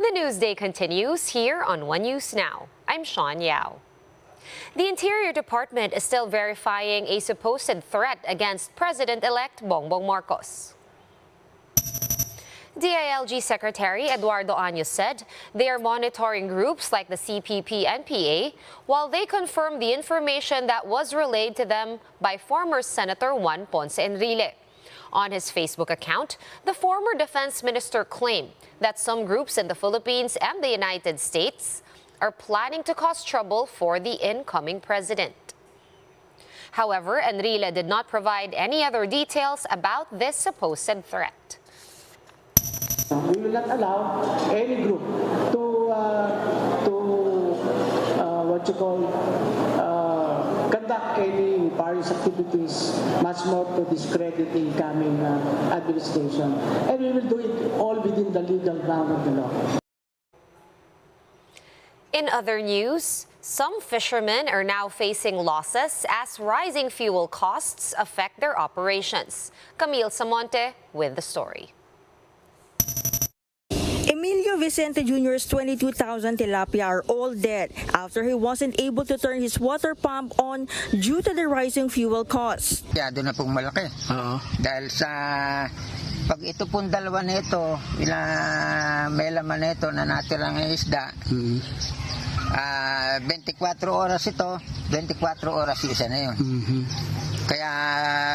The Newsday continues here on One News Now. I'm Sean Yao. The Interior Department is still verifying a supposed threat against President-elect Bongbong Marcos. DILG Secretary Eduardo Años said they are monitoring groups like the CPP-NPA while they confirm the information that was relayed to them by former Senator Juan Ponce Enrile. On his Facebook account, the former defense minister claimed that some groups in the Philippines and the United States are planning to cause trouble for the incoming president. However, Enrile did not provide any other details about this supposed threat. We will not allow any group to conduct any various activities, much more to discredit the incoming administration. And we will do it all within the legal bound of the law. In other news, some fishermen are now facing losses as rising fuel costs affect their operations. Camille Samonte with the story. Emilio Vicente Jr.'s 22,000 tilapia are all dead after he wasn't able to turn his water pump on due to the rising fuel costs. Doon na pong malaki. Dahil sa pag ito pong dalawa nito, may laman nito na natirang isda, 24 oras ito, 24 oras isa na yun. Kaya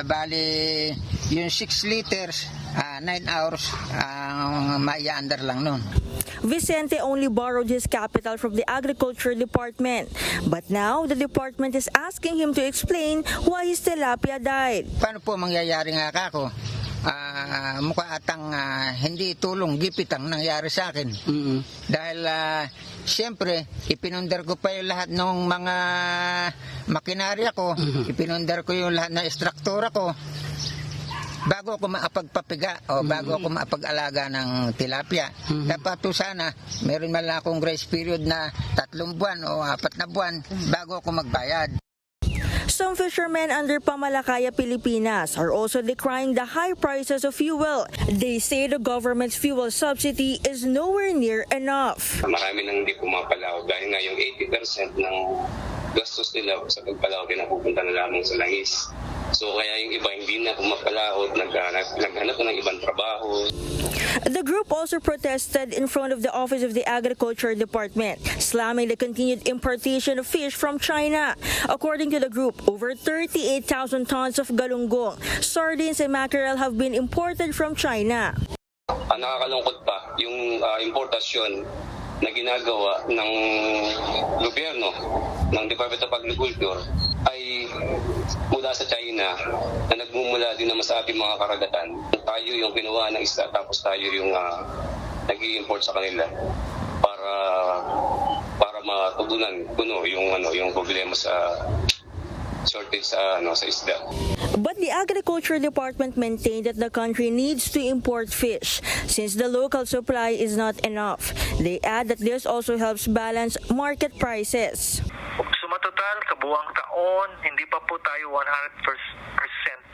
bali yung 6 liters, 9 hours ang maiaandar lang nun. Vicente only borrowed his capital from the Agriculture Department. But now, the department is asking him to explain why his tilapia died. Paano po mangyayari nga kako? Mukha atang hindi tulong, gipit ang nangyari sa akin. Dahil siyempre, ipinundar ko pa yung lahat ng mga makinarya ko, ipinundar ko yung lahat ng struktura ko bago ako maapagpapiga o bago ako maapag-alaga ng tilapia. Dapat to sana, meron man lang akong grace period na 3 buwan o 4 na buwan bago ako magbayad. Some fishermen under Pamalakaya, Pilipinas are also decrying the high prices of fuel. They say the government's fuel subsidy is nowhere near enough. Marami nang hindi pumapalaw dahil nga yung 80% ng gastos nila sa pagpalaw pinapupunta na lamang sa langis. So kaya yung iba hindi na pumapalaot, naghanap na ng ibang trabaho. The group also protested in front of the Office of the Agriculture Department, slamming the continued importation of fish from China. According to the group, over 38,000 tons of galunggong, sardines and mackerel have been imported from China. Ang nakakalungkot pa, yung importasyon na ginagawa ng gobyerno, ng Department of Agriculture, ay mula sa China na nagmumula din naman sa ating mga karagatan. Tayo yung kinuha ng isda tapos tayo yung nag-i-import sa kanila para matugunan kuno yung problema sa shortage sa isda. But the Agriculture Department maintained that the country needs to import fish since the local supply is not enough. They add that this also helps balance market prices. Sumatotal, kabuang taon, hindi pa po tayo 100%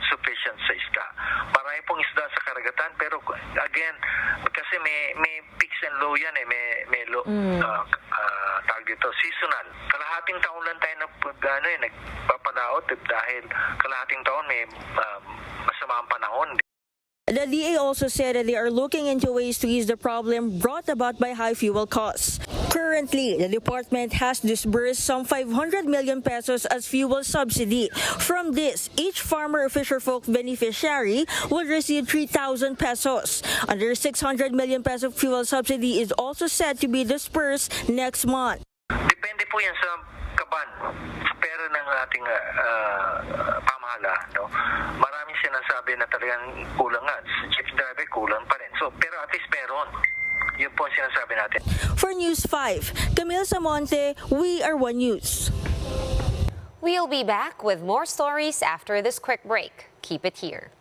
sufficient sa isda. Marami pong isda sa karagatan, pero again, kasi may peaks and low yan tawag dito, seasonal. Kalahating taon lang tayo nagpapalaot dahil kalahating taon may masama ang panahon. The DA also said that they are looking into ways to ease the problem brought about by high fuel costs. Currently, the department has disbursed some 500 million pesos as fuel subsidy. From this, each farmer or fisherfolk beneficiary will receive 3,000 pesos. Another 600 million peso fuel subsidy is also set to be disbursed next month. Depende po yan sa kaban, sa pera ng ating pamahala. No? Maraming sinasabi na talagang kulang nga. Chief driver, kulang pa rin. So, pero at least meron. Yun po ang sinasabi natin. For News 5, Camille Samonte, we are One News. We'll be back with more stories after this quick break. Keep it here.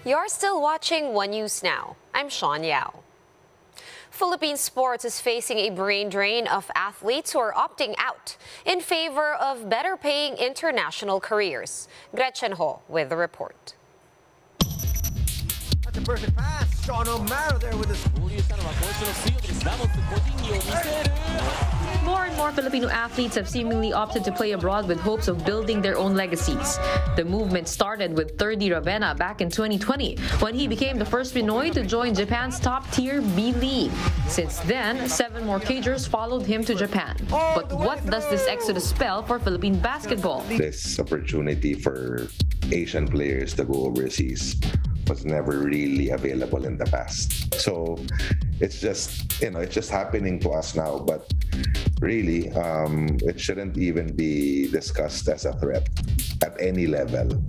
You're still watching One News Now. I'm Sean Yao. Philippine sports is facing a brain drain of athletes who are opting out in favor of better paying international careers. Gretchen Ho with the report. That's a perfect pass. Sean O'Mara there with his... More and more Filipino athletes have seemingly opted to play abroad with hopes of building their own legacies. The movement started with Thirdy Ravenna back in 2020 when he became the first Pinoy to join Japan's top-tier B League. Since then, 7 more cagers followed him to Japan. But what does this exodus spell for Philippine basketball? This opportunity for Asian players to go overseas was never really available in the past. So it's just, it's just happening to us now, but really, it shouldn't even be discussed as a threat at any level.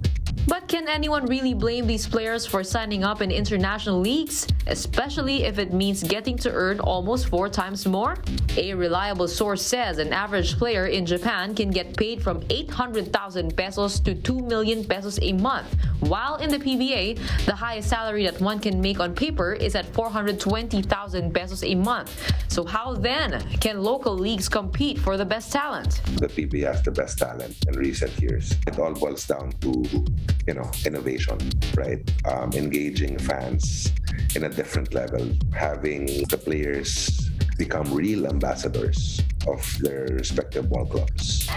But can anyone really blame these players for signing up in international leagues, especially if it means getting to earn almost 4 times more? A reliable source says an average player in Japan can get paid from 800,000 pesos to 2 million pesos a month, while in the PBA, the highest salary that one can make on paper is at 420,000 pesos a month. So how then can local leagues compete for the best talent? The PBA has the best talent in recent years. It all boils down to innovation, right? Engaging fans in a different level, having the players become real ambassadors of their respective ball clubs.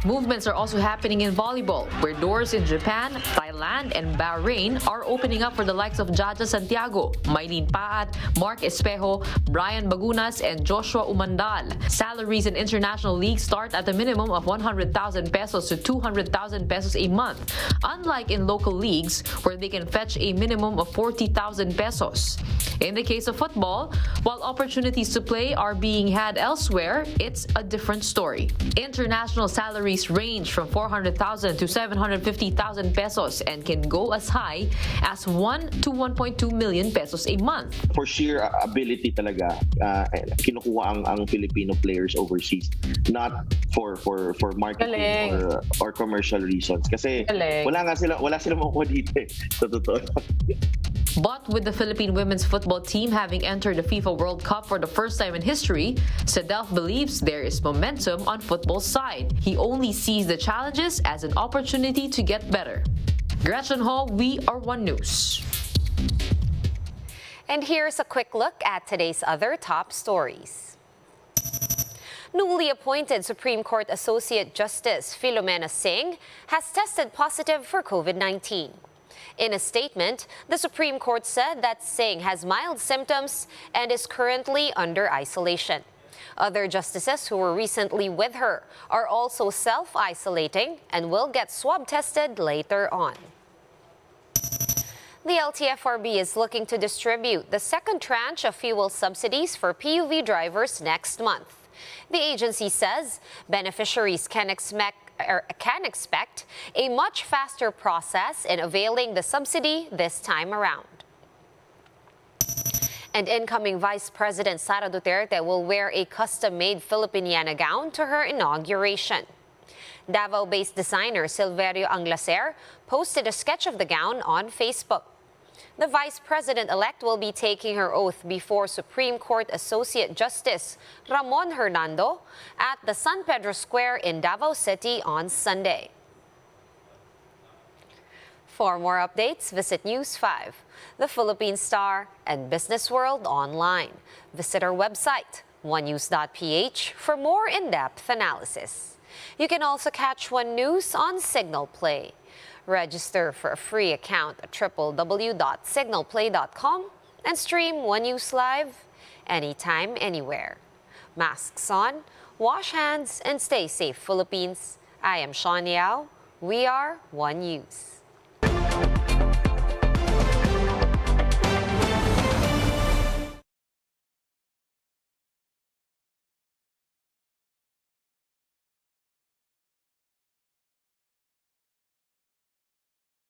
Movements are also happening in volleyball, where doors in Japan, Thailand, and Bahrain are opening up for the likes of Jaja Santiago, Maylene Paat, Mark Espejo, Brian Bagunas, and Joshua Umandal. Salaries in international leagues start at a minimum of 100,000 pesos to 200,000 pesos a month, unlike in local leagues where they can fetch a minimum of 40,000 pesos. In the case of football, while opportunities to play are being had elsewhere, it's a different story. International salaries range from 400,000 to 750,000 pesos and can go as high as 1 to 1.2 million pesos a month. For sheer ability talaga, kinukuha ang Filipino players overseas, not for marketing or commercial reasons. Kasi wala silang makukuha dito eh. Sa totoo. But with the Philippine women's football team having entered the FIFA World Cup for the first time in history, Sedelf believes there is momentum on football's side. He only sees the challenges as an opportunity to get better. Gretchen Ho, We Are One News. And here's a quick look at today's other top stories. Newly appointed Supreme Court Associate Justice Filomena Singh has tested positive for COVID-19. In a statement, the Supreme Court said that Singh has mild symptoms and is currently under isolation. Other justices who were recently with her are also self-isolating and will get swab tested later on. The LTFRB is looking to distribute the second tranche of fuel subsidies for PUV drivers next month. The agency says beneficiaries can expect a much faster process in availing the subsidy this time around. And incoming Vice President Sara Duterte will wear a custom-made Filipiniana gown to her inauguration. Davao-based designer Silverio Anglacer posted a sketch of the gown on Facebook. The Vice President-elect will be taking her oath before Supreme Court Associate Justice Ramon Hernando at the San Pedro Square in Davao City on Sunday. For more updates, visit News 5, The Philippine Star, and Business World online. Visit our website, onenews.ph, for more in-depth analysis. You can also catch One News on Signal Play. Register for a free account at www.signalplay.com and stream One News Live anytime, anywhere. Masks on, wash hands, and stay safe, Philippines. I am Sean Yao. We are One News.